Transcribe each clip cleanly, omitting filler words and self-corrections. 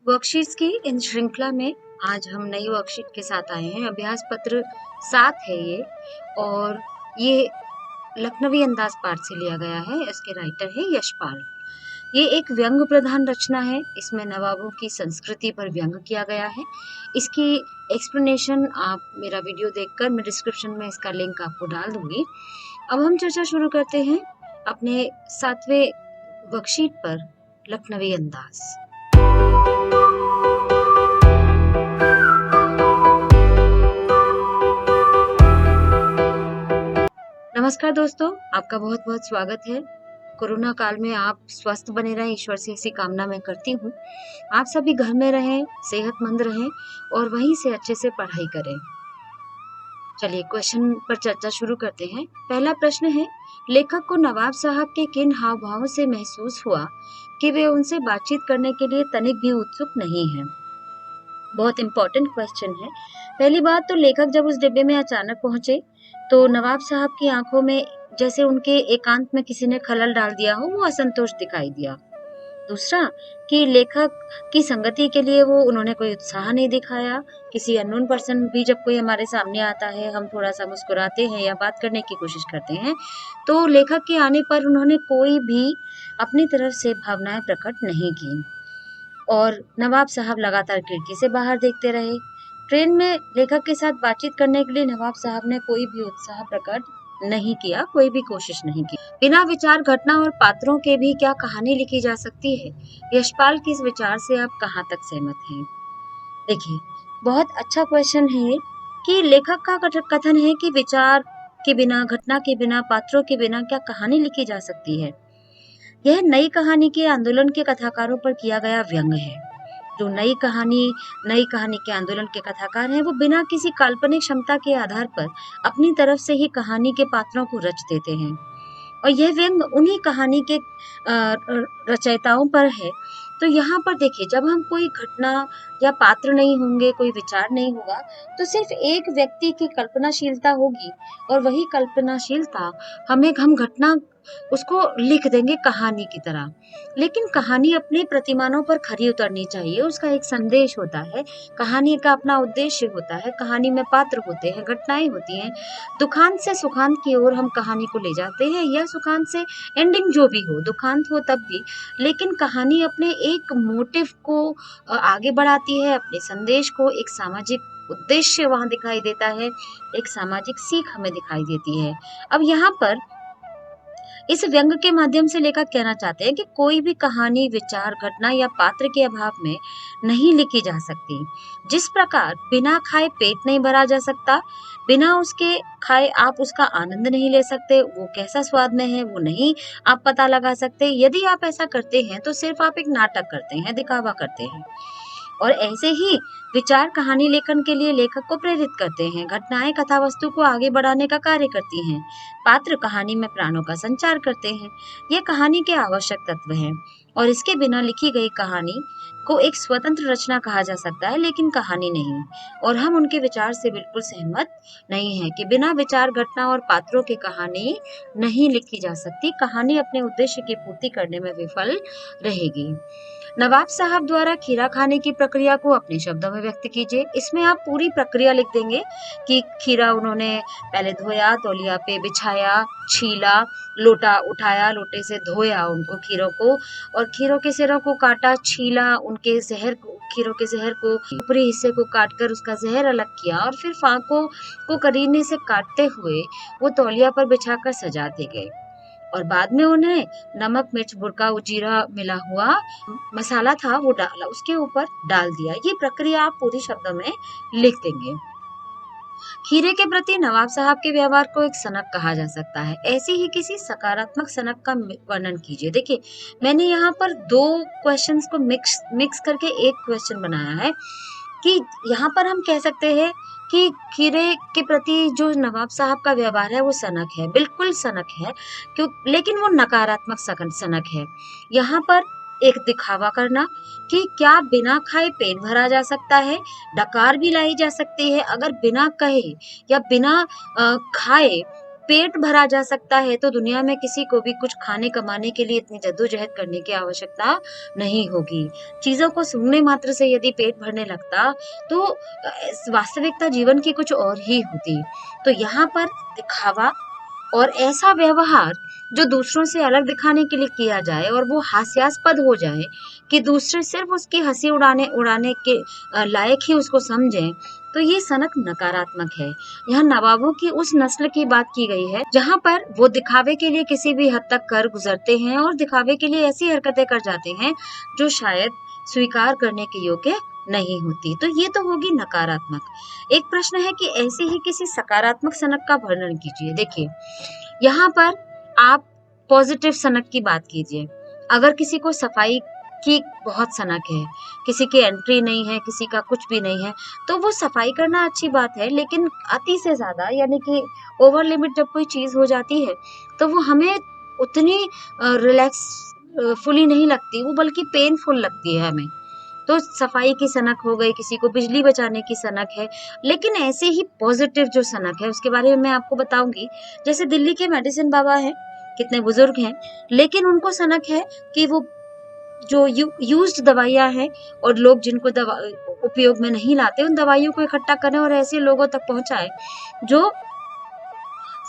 Worksheets की इन श्रृंखला में आज हम नई वर्कशीट के साथ आए हैं। अभ्यास पत्र 7 है ये और ये लखनवी अंदाज पाठ से लिया गया है। इसके राइटर है यशपाल। ये एक व्यंग प्रधान रचना है। इसमें नवाबों की संस्कृति पर व्यंग किया गया है। इसकी एक्सप्लेनेशन आप मेरा वीडियो देखकर मैं डिस्क्रिप्शन में इसका लिंक आपको डाल दूंगी। अब हम चर्चा शुरू करते हैं अपने 7वें वर्कशीट पर, लखनवी अंदाज। नमस्कार दोस्तों, आपका बहुत बहुत स्वागत है। कोरोना काल में आप स्वस्थ बने रहें, ईश्वर से ऐसी कामना मैं करती हूँ। आप सभी घर में रहें, सेहतमंद रहें और वहीं से अच्छे से पढ़ाई करें। चलिए क्वेश्चन पर चर्चा शुरू करते हैं। पहला प्रश्न है, लेखक को नवाब साहब के किन हाव भावों से महसूस हुआ कि वे उनसे बातचीत करने के लिए तनिक भी उत्सुक नहीं है। बहुत इंपॉर्टेंट क्वेश्चन है। पहली बात तो लेखक जब उस डिब्बे में अचानक पहुंचे तो नवाब साहब की आंखों में जैसे उनके एकांत में किसी ने खलल डाल दिया हो, वो असंतोष दिखाई दिया। दूसरा कि लेखक की संगति के लिए उन्होंने कोई उत्साह नहीं दिखाया। किसी अननोन पर्सन भी जब कोई हमारे सामने आता है, हम थोड़ा सा मुस्कुराते हैं या बात करने की कोशिश करते हैं, तो लेखक के आने पर उन्होंने कोई भी अपनी तरफ से भावनाएं प्रकट नहीं की और नवाब साहब लगातार खिड़की से बाहर देखते रहे। ट्रेन में लेखक के साथ बातचीत करने के लिए नवाब साहब ने कोई भी उत्साह प्रकट नहीं किया, कोई भी कोशिश नहीं की। बिना विचार, घटना और पात्रों के भी क्या कहानी लिखी जा सकती है? यशपाल के इस विचार से आप कहाँ तक सहमत हैं? देखिए, बहुत अच्छा क्वेश्चन है कि लेखक का कथन है कि विचार के बिना, घटना के बिना, पात्रों के बिना क्या कहानी लिखी जा सकती है। यह नई कहानी के आंदोलन के कथाकारों पर किया गया व्यंग है। जो नई कहानी के आंदोलन के कथाकार हैं, वो बिना किसी काल्पनिक क्षमता के आधार पर अपनी तरफ से ही कहानी के पात्रों को रच देते हैं और यह व्यंग उन्हीं कहानी के रचयिताओं पर है। तो यहाँ पर देखिए, जब हम कोई घटना या पात्र नहीं होंगे, कोई विचार नहीं होगा, तो सिर्फ एक व्यक्ति की कल्पनाशीलता होगी और वही कल्पनाशीलता हम घटना उसको लिख देंगे कहानी की तरह। लेकिन कहानी अपने प्रतिमानों पर खरी उतरनी चाहिए। उसका एक संदेश होता है, कहानी का अपना उद्देश्य होता है, कहानी में पात्र होते हैं, घटनाएं होती हैं। दुखांत से सुखांत की ओर हम कहानी को ले जाते हैं या सुखांत से एंडिंग जो भी हो, दुखांत हो तब भी, लेकिन कहानी अपने एक मोटिव को आगे बढ़ाती है, अपने संदेश को, एक सामाजिक उद्देश्य वहां दिखाई देता है, एक सामाजिक सीख हमें दिखाई देती है। अब यहाँ पर इस व्यंग के माध्यम से लेखक कहना चाहते हैं कि कोई भी कहानी, विचार, घटना या पात्र के अभाव में नहीं लिखी जा सकती। जिस प्रकार बिना खाए पेट नहीं भरा जा सकता, बिना उसके खाए आप उसका आनंद नहीं ले सकते, वो कैसा स्वाद में है वो नहीं आप पता लगा सकते। यदि आप ऐसा करते हैं तो सिर्फ आप एक नाटक करते हैं, दिखावा करते हैं। और ऐसे ही विचार कहानी लेखन के लिए लेखक को प्रेरित करते हैं। घटनाएं कथा वस्तु को आगे बढ़ाने का कार्य करती हैं। पात्र कहानी में प्राणों का संचार करते हैं। ये कहानी के आवश्यक तत्व हैं और इसके बिना लिखी गई कहानी को एक स्वतंत्र रचना कहा जा सकता है, लेकिन कहानी नहीं। और हम उनके विचार से बिल्कुल सहमत नहीं है कि बिना विचार, घटना और पात्रों की कहानी नहीं लिखी जा सकती। कहानी अपने उद्देश्य की पूर्ति करने में विफल रहेगी। नवाब साहब द्वारा खीरा खाने की प्रक्रिया को अपने शब्दों में व्यक्त कीजिए। इसमें आप पूरी प्रक्रिया लिख देंगे कि खीरा उन्होंने पहले धोया, तौलिया पे बिछाया, छीला, लोटा उठाया, लोटे से धोया उनको, खीरों को, और खीरों के सिरों को काटा, छीला, उनके जहर को, खीरों के जहर को, ऊपरी हिस्से को काटकर उसका जहर अलग किया और फिर फांकों को करीने से काटते हुए वो तौलिया पर बिछाकर सजाते गए और बाद में उन्हें नमक, मिर्च, बुरका, जीरा मिला हुआ मसाला था वो डाला, उसके ऊपर डाल दिया। ये प्रक्रिया आप पूरी शब्दों में लिख देंगे। खीरे के प्रति नवाब साहब के व्यवहार को एक सनक कहा जा सकता है। ऐसी ही किसी सकारात्मक सनक का वर्णन कीजिए। देखिए, मैंने यहाँ पर 2 क्वेश्चंस को मिक्स करके एक क्वेश्चन बनाया है कि यहाँ पर हम कह सकते हैं कि खीरे के प्रति जो नवाब साहब का व्यवहार है वो सनक है, बिल्कुल सनक है, लेकिन वो नकारात्मक सनक है। यहाँ पर एक दिखावा करना कि क्या बिना खाए पेट भरा जा सकता है, डकार भी लाई जा सकती है। अगर बिना कहे या बिना खाए पेट भरा जा सकता है तो दुनिया में किसी को भी कुछ खाने कमाने के लिए इतनी जद्दोजहद करने की आवश्यकता नहीं होगी। चीज़ों को सूंघने मात्र से यदि पेट भरने लगता तो वास्तविकता जीवन की कुछ और ही होती। तो यहाँ पर दिखावा और ऐसा व्यवहार जो दूसरों से अलग दिखाने के लिए किया जाए और वो हास्यास्पद हो जाए कि दूसरे सिर्फ उसकी हंसी उड़ाने उड़ाने के लायक ही उसको समझें, तो ये सनक नकारात्मक है। यहाँ नवाबों की उस नस्ल की बात की गई है जहाँ पर वो दिखावे के लिए किसी भी हद तक कर गुजरते हैं और दिखावे के लिए ऐसी हरकतें कर जाते हैं जो शायद स्वीकार करने के योग्य नहीं होती। तो ये तो होगी नकारात्मक। एक प्रश्न है कि ऐसे ही किसी सकारात्मक सनक का वर्णन कीजिए। देखिए, यहाँ पर आप पॉजिटिव सनक की बात कीजिए। अगर किसी को सफाई की बहुत सनक है, किसी की एंट्री नहीं है, किसी का कुछ भी नहीं है, तो वो सफाई करना अच्छी बात है, लेकिन अति से ज़्यादा यानी कि ओवर लिमिट जब कोई चीज़ हो जाती है, तो वो हमें उतनी रिलैक्स फुली नहीं लगती, वो बल्कि पेनफुल लगती है हमें। तो सफाई की सनक हो गई, किसी को बिजली बचाने की सनक है, लेकिन ऐसे ही पॉजिटिव जो सनक है उसके बारे में मैं आपको बताऊंगी। जैसे दिल्ली के मेडिसिन बाबा हैं, कितने बुजुर्ग हैं, लेकिन उनको सनक है कि वो जो यूज्ड दवाइयां हैं और लोग जिनको दवा उपयोग में नहीं लाते उन दवाइयों को इकट्ठा करें और ऐसे लोगों तक पहुंचाएं जो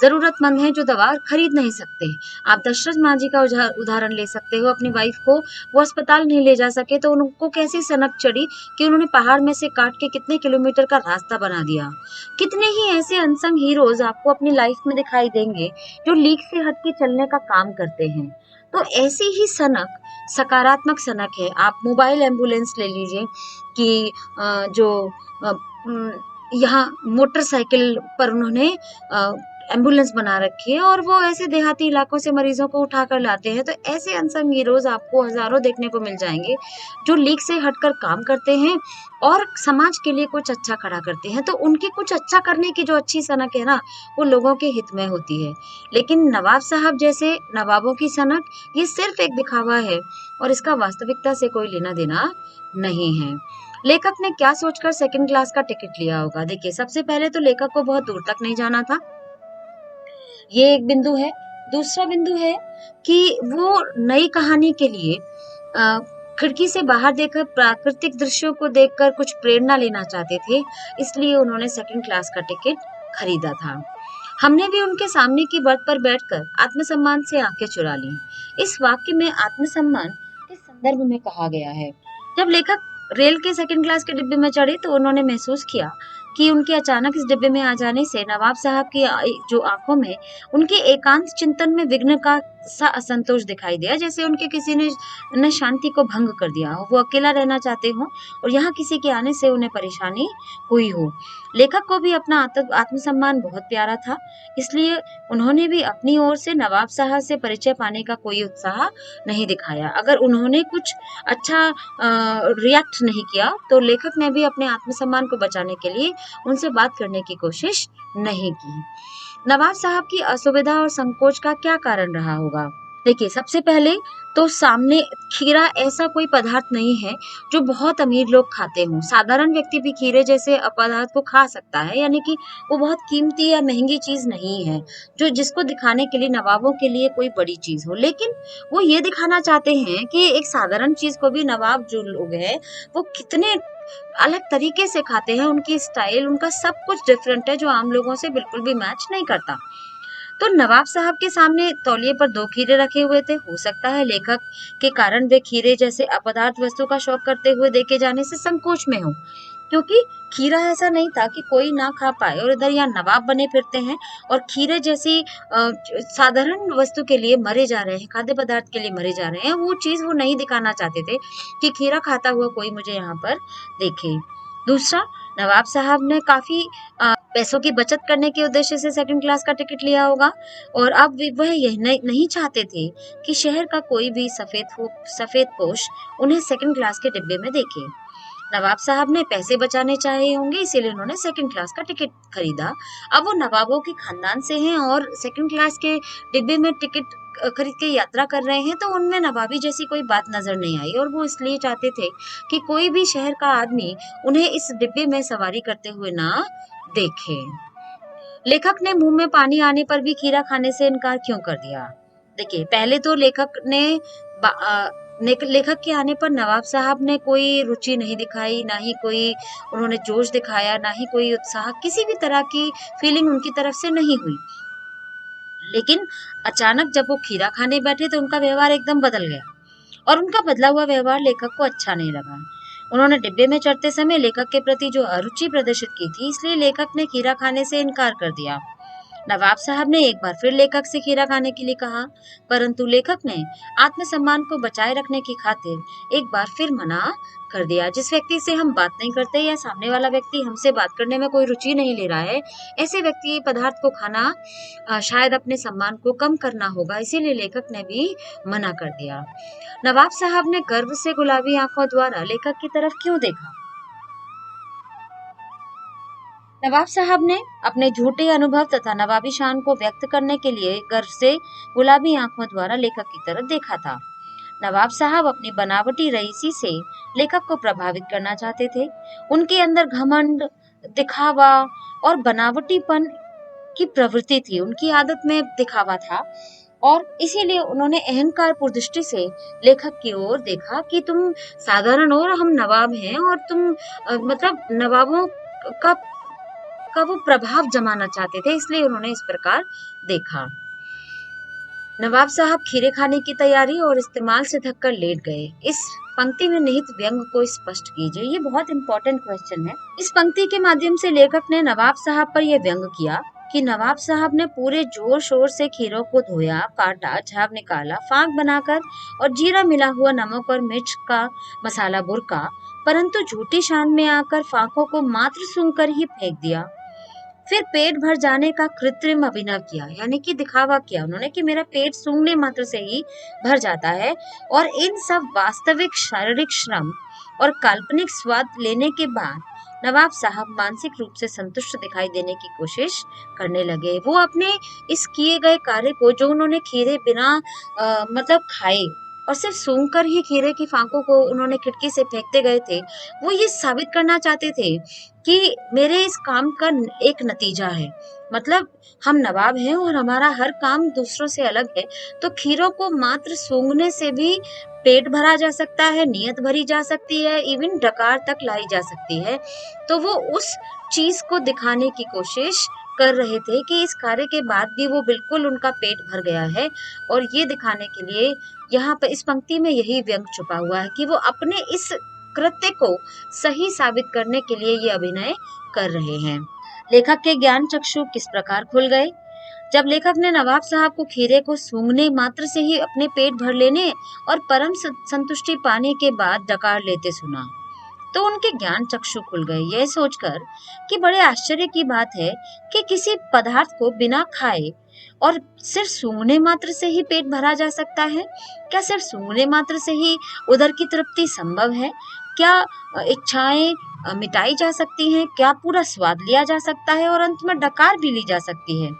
जरूरतमंद हैं, जो दवा खरीद नहीं सकते। आप दशरथ मांझी का उदाहरण ले सकते हो। अपनी वाइफ को वो अस्पताल नहीं ले जा सके तो उनको कैसी सनक चढ़ी कि उन्होंने पहाड़ में से काट के कितने किलोमीटर का रास्ता बना दिया। कितने ही ऐसे अनसंग हीरोज आपको अपनी लाइफ में दिखाई देंगे जो लीक से हट के चलने का काम करते हैं। तो ऐसी ही सनक सकारात्मक सनक है। आप मोबाइल एम्बुलेंस ले लीजिए कि जो यहाँ मोटरसाइकिल पर उन्होंने एम्बुलेंस बना रखी है और वो ऐसे देहाती इलाकों से मरीजों को उठा कर लाते हैं। तो ऐसे अनसंग हीरोज आपको हजारों देखने को मिल जाएंगे जो लीक से हटकर काम करते हैं और समाज के लिए कुछ अच्छा खड़ा करते हैं। तो उनकी कुछ अच्छा करने की जो अच्छी सनक है ना, वो लोगों के हित में होती है। लेकिन नवाब साहब जैसे नवाबों की सनक ये सिर्फ एक दिखावा है और इसका वास्तविकता से कोई लेना देना नहीं है। लेखक ने क्या सोचकर सेकंड क्लास का टिकट लिया होगा? देखिए, सबसे पहले तो लेखक को बहुत दूर तक नहीं जाना था, ये एक बिंदु है। दूसरा बिंदु है कि वो नई कहानी के लिए खिड़की से बाहर देखकर प्राकृतिक दृश्यों को देखकर कुछ प्रेरणा लेना चाहते थे, इसलिए उन्होंने सेकंड क्लास का टिकट खरीदा था। हमने भी उनके सामने की बर्थ पर बैठकर आत्मसम्मान से आंखें चुरा ली। इस वाक्य में आत्मसम्मान किस संदर्भ में कहा गया है? जब लेखक रेल के सेकंड क्लास के डिब्बे में चढ़े तो उन्होंने महसूस किया कि उनके अचानक इस डिब्बे में आ जाने से नवाब साहब की जो आंखों में उनके एकांत चिंतन में विघ्न का सा असंतोष दिखाई दिया, जैसे उनके किसी ने शांति को भंग कर दिया हो, वो अकेला रहना चाहते हो और यहाँ किसी के आने से उन्हें परेशानी हुई हो। लेखक को भी अपना आत्मसम्मान बहुत प्यारा था, इसलिए उन्होंने भी अपनी ओर से नवाब साहब से परिचय पाने का कोई उत्साह नहीं दिखाया। अगर उन्होंने कुछ अच्छा रिएक्ट नहीं किया तो लेखक ने भी अपने आत्मसम्मान को बचाने के लिए उनसे बात करने की कोशिश नहीं की। नवाब साहब की असुविधा और संकोच का क्या कारण रहा होगा? देखिए, सबसे पहले तो सामने खीरा ऐसा कोई पदार्थ नहीं है जो बहुत अमीर लोग खाते हों। साधारण व्यक्ति भी खीरे जैसे पदार्थ को खा सकता है, यानी कि वो बहुत कीमती या महंगी चीज नहीं है जो जिसको दिखाने के लिए नवाबों के लिए कोई बड़ी चीज हो। लेकिन वो ये दिखाना चाहते हैं कि एक साधारण चीज को भी नवाब जो लोग हैं वो कितने अलग तरीके से खाते हैं। उनकी स्टाइल, उनका सब कुछ डिफरेंट है जो आम लोगों से बिल्कुल भी मैच नहीं करता। तो नवाब साहब के सामने तौलिए पर 2 खीरे रखे हुए थे। हो सकता है लेखक के कारण वे खीरे जैसे अपदार्थ वस्तु का शौक करते हुए देखे जाने से संकोच में हो, क्योंकि खीरा ऐसा नहीं था कि कोई ना खा पाए और इधर यहाँ नवाब बने फिरते हैं और खीरे जैसी साधारण वस्तु के लिए मरे जा रहे हैं, खाद्य पदार्थ के लिए मरे जा रहे हैं। वो चीज वो नहीं दिखाना चाहते थे कि खीरा खाता हुआ कोई मुझे यहाँ पर देखे। दूसरा, नवाब साहब ने काफी पैसों की बचत करने के उद्देश्य से सेकंड क्लास का टिकट लिया होगा और अब वह यह नहीं चाहते थे कि शहर का कोई भी सफेद पोश उन्हें सेकंड क्लास के डिब्बे में देखे। नवाब साहब ने पैसे बचाने चाहे होंगे, इसीलिए उन्होंने सेकंड क्लास का टिकट खरीदा। अब वो नवाबों के खानदान से हैं और सेकंड क्लास के डिब्बे में टिकट खरीद के यात्रा कर रहे हैं, तो उनमें नवाबी जैसी कोई बात नजर नहीं आई और वो इसलिए चाहते थे कि कोई भी शहर का आदमी उन्हें इस डिब्बे में सवारी करते हुए ना देखे। लेखक ने मुंह में पानी आने पर भी खीरा खाने से इनकार क्यों कर दिया? देखिए, पहले तो लेखक के आने पर नवाब साहब ने कोई रुचि नहीं दिखाई, ना ही कोई उन्होंने जोश दिखाया, ना ही कोई उत्साह, किसी भी तरह की फीलिंग उनकी तरफ से नहीं हुई। लेकिन अचानक जब वो खीरा खाने बैठे तो उनका व्यवहार एकदम बदल गया और उनका बदला हुआ व्यवहार लेखक को अच्छा नहीं लगा। उन्होंने डिब्बे में चढ़ते समय लेखक के प्रति जो अरुचि प्रदर्शित की थी, इसलिए लेखक ने खीरा खाने से इनकार कर दिया। नवाब साहब ने एक बार फिर लेखक से खीरा खाने के लिए कहा, परंतु लेखक ने आत्मसम्मान को बचाए रखने की खातिर एक बार फिर मना कर दिया। जिस व्यक्ति से हम बात नहीं करते या सामने वाला व्यक्ति हमसे बात करने में कोई रुचि नहीं ले रहा है, ऐसे व्यक्ति पदार्थ को खाना शायद अपने सम्मान को कम करना होगा, इसीलिए लेखक ने भी मना कर दिया। नवाब साहब ने गर्व से गुलाबी आंखों द्वारा लेखक की तरफ क्यों देखा? नवाब साहब ने अपने झूठे अनुभव तथा नवाबी शान को व्यक्त करने के लिए गर्व से गुलाबी आंखों द्वारा लेखक की तरफ देखा था। नवाब साहब अपनी बनावटी रईसी से लेखक को प्रभावित करना चाहते थे। उनके अंदर घमंड, दिखावा और बनावटीपन की प्रवृत्ति थी। उनकी आदत में दिखावा था और इसीलिए उन्होंने अहंकारपूर्ण दृष्टि से लेखक की ओर देखा कि तुम साधारण हो और हम नवाब हैं और तुम मतलब नवाबों का वो प्रभाव जमाना चाहते थे, इसलिए उन्होंने इस प्रकार देखा। नवाब साहब खीरे खाने की तैयारी और इस्तेमाल से थककर लेट गए। इस पंक्ति में निहित व्यंग को स्पष्ट कीजिए। ये बहुत इंपॉर्टेंट क्वेश्चन है। इस पंक्ति के माध्यम से लेखक ने नवाब साहब पर यह व्यंग किया कि नवाब साहब ने पूरे जोर शोर से खीरों को धोया, काटा, झाग निकाला, फांक बनाकर और जीरा मिला हुआ नमक और मिर्च का मसाला बुरका, परंतु झूठी शान में आकर फांकों को मात्र सूंघकर ही फेंक दिया। फिर पेट भर जाने का कृत्रिम अभिनय किया, यानी कि दिखावा किया उन्होंने कि मेरा पेट सूंघने मात्र से ही भर जाता है, और इन सब वास्तविक शारीरिक श्रम और काल्पनिक स्वाद लेने के बाद नवाब साहब मानसिक रूप से संतुष्ट दिखाई देने की कोशिश करने लगे। वो अपने इस किए गए कार्य को, जो उन्होंने खीरे बिना मतलब खाए और सिर्फ सूंघकर ही खीरे की फांकों को उन्होंने खिड़की से फेंकते गए थे, वो ये साबित करना चाहते थे कि मेरे इस काम का एक नतीजा है। मतलब हम नवाब हैं और हमारा हर काम दूसरों से अलग है, तो खीरों को मात्र सूंघने से भी पेट भरा जा सकता है, नीयत भरी जा सकती है, इवन डकार तक लाई जा सकती है। तो वो उस चीज को दिखाने की कोशिश कर रहे थे कि इस कार्य के बाद भी वो बिल्कुल उनका पेट भर गया है, और ये दिखाने के लिए यहाँ पर इस पंक्ति में यही व्यंग छुपा हुआ है कि वो अपने इस कृत्य को सही साबित करने के लिए ये अभिनय कर रहे हैं। लेखक के ज्ञान चक्षु किस प्रकार खुल गए? जब लेखक ने नवाब साहब को खीरे को सूंघने मात्र से ही अपने पेट भर लेने और परम संतुष्टि पाने के बाद डकार लेते सुना, तो उनके ज्ञान चक्षु खुल गए, यह सोचकर कि बड़े आश्चर्य की बात है कि किसी पदार्थ को बिना खाए और सिर्फ सूंघने मात्र से ही पेट भरा जा सकता है। क्या सिर्फ सूंघने मात्र से ही उदर की तृप्ति संभव है? क्या इच्छाएं मिटाई जा सकती हैं? क्या पूरा स्वाद लिया जा सकता है और अंत में डकार भी ली जा सकती है?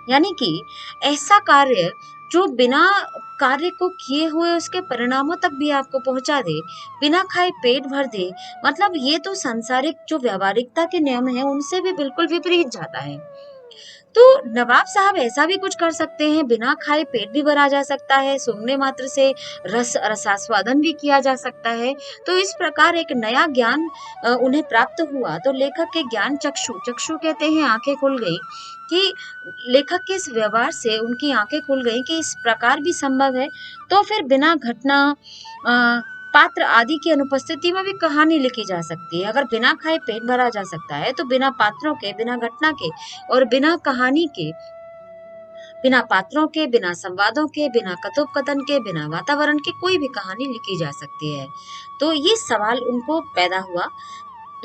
यानी कि ऐसा कार्य जो बिना कार्य को किए हुए उसके परिणामों तक भी आपको पहुंचा दे, बिना खाए पेट भर दे, मतलब ये तो सांसारिक जो व्यावहारिकता के नियम है उनसे भी बिल्कुल विपरीत जाता है। तो नवाब साहब ऐसा भी कुछ कर सकते हैं, बिना खाए पेट भी भरा जा सकता है, सूंघने मात्र से रसास्वादन भी किया जा सकता है। तो इस प्रकार एक नया ज्ञान उन्हें प्राप्त हुआ। तो लेखक के ज्ञान चक्षु, चक्षु कहते हैं आंखें खुल गई, कि लेखक के इस व्यवहार से उनकी आंखें खुल गई कि इस प्रकार भी संभव है। तो फिर बिना घटना पात्र आदि की अनुपस्थिति में भी कहानी लिखी जा सकती है। अगर बिना खाए पेट भरा जा सकता है, तो बिना पात्रों के, बिना घटना के और बिना कहानी के, बिना पात्रों के, बिना संवादों के, बिना कथोपकथन के, बिना वातावरण के कोई भी कहानी लिखी जा सकती है। तो ये सवाल उनको पैदा हुआ।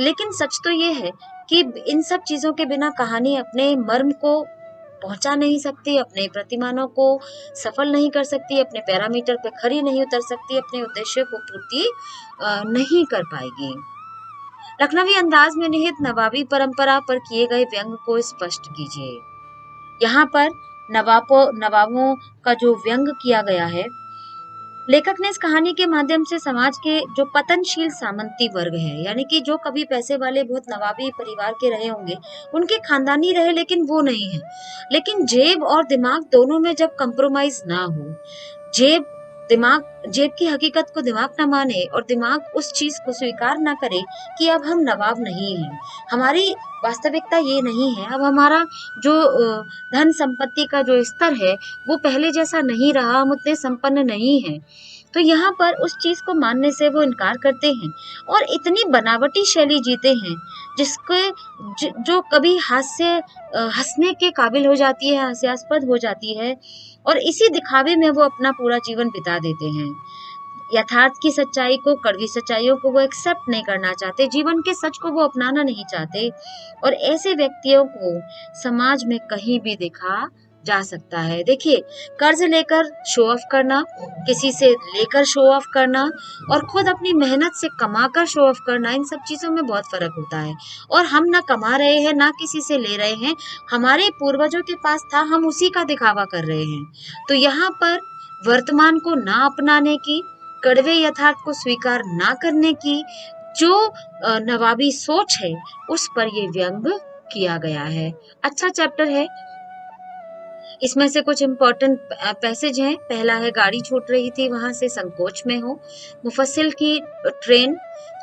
लेकिन सच तो ये है कि इन सब चीजों के बिना कहानी अपने मर्म को पहुंचा नहीं सकती, अपने प्रतिमानों को सफल नहीं कर सकती, अपने पैरामीटर पे खरी नहीं उतर सकती, अपने उद्देश्य को पूर्ति नहीं कर पाएगी। लखनवी अंदाज में निहित नवाबी परंपरा पर किए गए व्यंग को स्पष्ट कीजिए। यहाँ पर नवाबों का जो व्यंग किया गया है, लेखक ने इस कहानी के माध्यम से समाज के जो पतनशील सामंती वर्ग है, यानी कि जो कभी पैसे वाले बहुत नवाबी परिवार के रहे होंगे, उनके खानदानी रहे लेकिन वो नहीं है। लेकिन जेब और दिमाग दोनों में जब कंप्रोमाइज ना हो, जेब जेब की हकीकत को दिमाग ना माने और दिमाग उस चीज को स्वीकार ना करे कि अब हम नवाब नहीं हैं, हमारी वास्तविकता ये नहीं है, अब हमारा जो धन संपत्ति का जो स्तर है वो पहले जैसा नहीं रहा, हम उतने संपन्न नहीं हैं। तो यहाँ पर उस चीज को मानने से वो इनकार करते हैं और इतनी बनावटी शैली जीते हैं जिसके जो कभी हंसने के काबिल हो जाती है, हास्यास्पद हो जाती है, और इसी दिखावे में वो अपना पूरा जीवन बिता देते हैं। यथार्थ की सच्चाई को, कड़वी सच्चाइयों को वो एक्सेप्ट नहीं करना चाहते, जीवन के सच को वो अपनाना नहीं चाहते, और ऐसे व्यक्तियों को समाज में कहीं भी देखा जा सकता है। देखिए, कर्ज लेकर शो ऑफ करना, किसी से लेकर शो ऑफ करना और खुद अपनी मेहनत से कमाकर शो ऑफ करना, इन सब चीजों में बहुत फर्क होता है। और हम ना कमा रहे हैं ना किसी से ले रहे हैं, हमारे पूर्वजों के पास था, हम उसी का दिखावा कर रहे हैं। तो यहाँ पर वर्तमान को ना अपनाने की, कड़वे यथार्थ को स्वीकार ना करने की जो नवाबी सोच है, उस पर ये व्यंग किया गया है। अच्छा चैप्टर है। इसमें से कुछ इम्पोर्टेंट पैसेज हैं। पहला है, गाड़ी छूट रही थी, वहां से संकोच में हो। मुफस्सिल की ट्रेन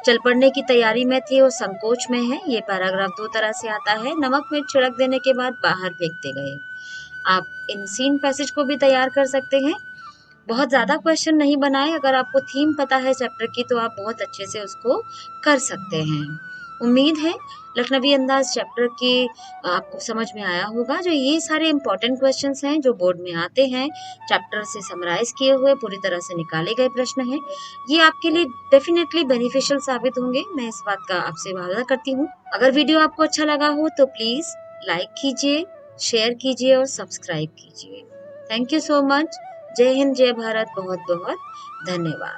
चल पड़ने की तैयारी में थी और संकोच में है। ये पैराग्राफ दो तरह से आता है। नमक मिर्च छिड़क देने के बाद बाहर फेंकते गए। आप इन सीन पैसेज को भी तैयार कर सकते हैं। बहुत ज्यादा क्वेश्चन नहीं बनाए, अगर आपको थीम पता है चैप्टर की तो आप बहुत अच्छे से उसको कर सकते हैं। उम्मीद है लखनवी अंदाज चैप्टर की आपको समझ में आया होगा। जो ये सारे इंपॉर्टेंट क्वेश्चंस हैं जो बोर्ड में आते हैं, चैप्टर से समराइज किए हुए, पूरी तरह से निकाले गए प्रश्न हैं, ये आपके लिए डेफिनेटली बेनिफिशियल साबित होंगे, मैं इस बात का आपसे वादा करती हूँ। अगर वीडियो आपको अच्छा लगा हो तो प्लीज लाइक कीजिए, शेयर कीजिए और सब्सक्राइब कीजिए। Thank you so much. जय हिंद, जय भारत, बहुत बहुत धन्यवाद।